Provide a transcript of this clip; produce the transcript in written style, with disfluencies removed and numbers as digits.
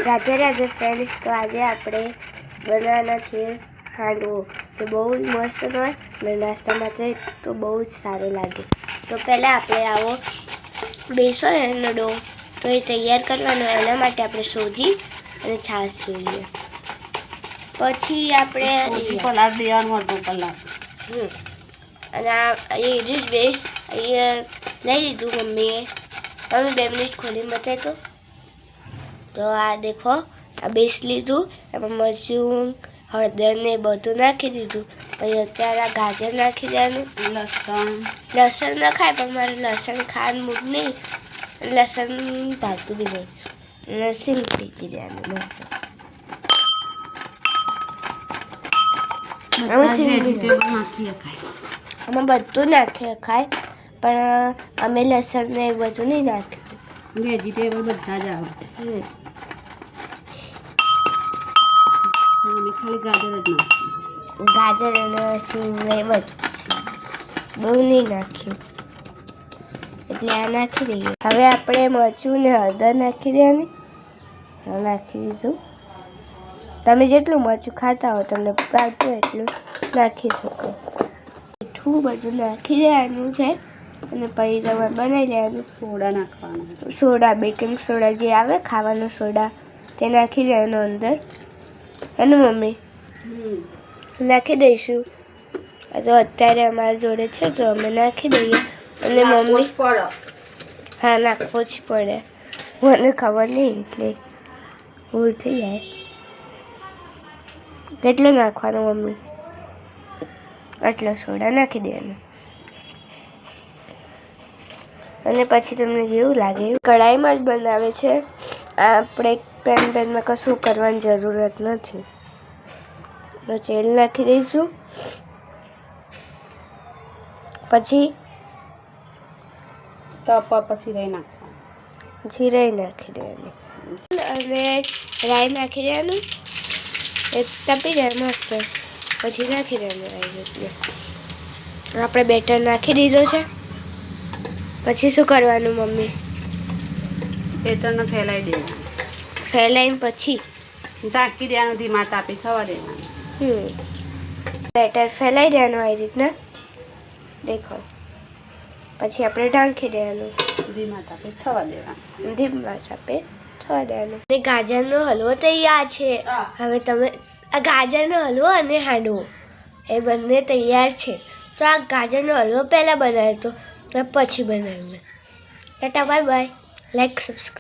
Radhe Radhe friends, તો આજે આપણે બનાવવાના છીએ હાંડવો, જે બહુ જ મસ્ત હોય અને નાસ્તા માટે તો બહુ જ સારું લાગે. તો પહેલાં આપણે આવો બેસનનો ડો તો એ તૈયાર કરવાનો. એના માટે આપણે સોજી અને છાશ જોઈએ. પછી આપણે કલાક દેવાનું અડધો કલાક. અને આ એ બેસ અહીંયા લઈ લીધું મમ્મીએ. તમે 2 મિનિટ ખોલી બતાવી તો આ દેખો, આ બેસ લીધું, એમાં મરચું હળદર ને બધું નાખી દીધું. પછી અત્યારે આ ગાજર નાખી દેવાનું. લસણ ન ખાય પણ મારે લસણ ખાવાનું મૂડ નહીં, લસણ ભાવતું બી નહીં. લસણ શીખી દેવાનું મસ્ત. અમે બધું નાખીએ ખાય, પણ અમે લસણ ને એ બધું નહીં નાખ્યું. વેજીટેબલ બધા જ આવે. ખાલી ગાજર જ નાખી. ગાજર અને સિંગ ને એ બધું બહુ નહીં નાખ્યું, એટલે આ નાખી દઈએ. હવે આપણે મરચું ને હળદર નાખી દેવાની. નાખી દીધું. તમે જેટલું મરચું ખાતા હો, તમને ભાવતું એટલું નાખી શકો. એટલું બધું નાખી દેવાનું છે અને પછી તમારે બનાવી લેવાનું. સોડા નાખવાનું. સોડા, બેકિંગ સોડા જે આવે ખાવાનો સોડા, તે નાખી દેવાનું અંદર. અને મમ્મી નાખી દઈશું. તો અત્યારે અમારી જોડે છે તો અમે નાખી દઈએ. અને મમ્મી હા, નાખવો જ પડે. મને ખબર નહીં એટલે ભૂલ થઈ જાય. કેટલું નાખવાનું મમ્મી? આટલો સોડા નાખી દેવાનો. અને પછી તમને જેવું લાગે કઢાઈમાં જ બનાવે છે. આપણે પેનમાં કશું કરવાની જરૂરત નથી. તો તેલ નાખી દઈશું. પછી પછી રાઈ નાખવાનું. પછી રાઈ નાખી દેવાની અને રાઈ નાખી દેવાનું. એ તપી જાય મસ્ત. પછી નાખી દેવાનું રાઈ. એટલે આપણે બેટર નાખી દીધો છે. પછી શું કરવાનું મમ્મી? બેટરને ફેલાઈ દેવાનું. ફેલાઈને પછી ઢાંકી દેવાનું, ધીમા તાપે થવા દેવાનું. બેટર ફેલાઈ દેવાનું આવી રીતના દેખો. પછી આપણે ઢાંકી દેવાનું, ધીમા તાપે થવા દેવાનું. ધીમા તાપે થવા દેવાનું. અને ગાજરનો હલવો તૈયાર છે. હવે તમે આ ગાજરનો હલવો અને હાંડવો એ બંને તૈયાર છે. તો આ ગાજરનો હલવો પહેલાં બનાવ્યો તો પછી બનાવ્યો. Tata bye bye. Like subscribe.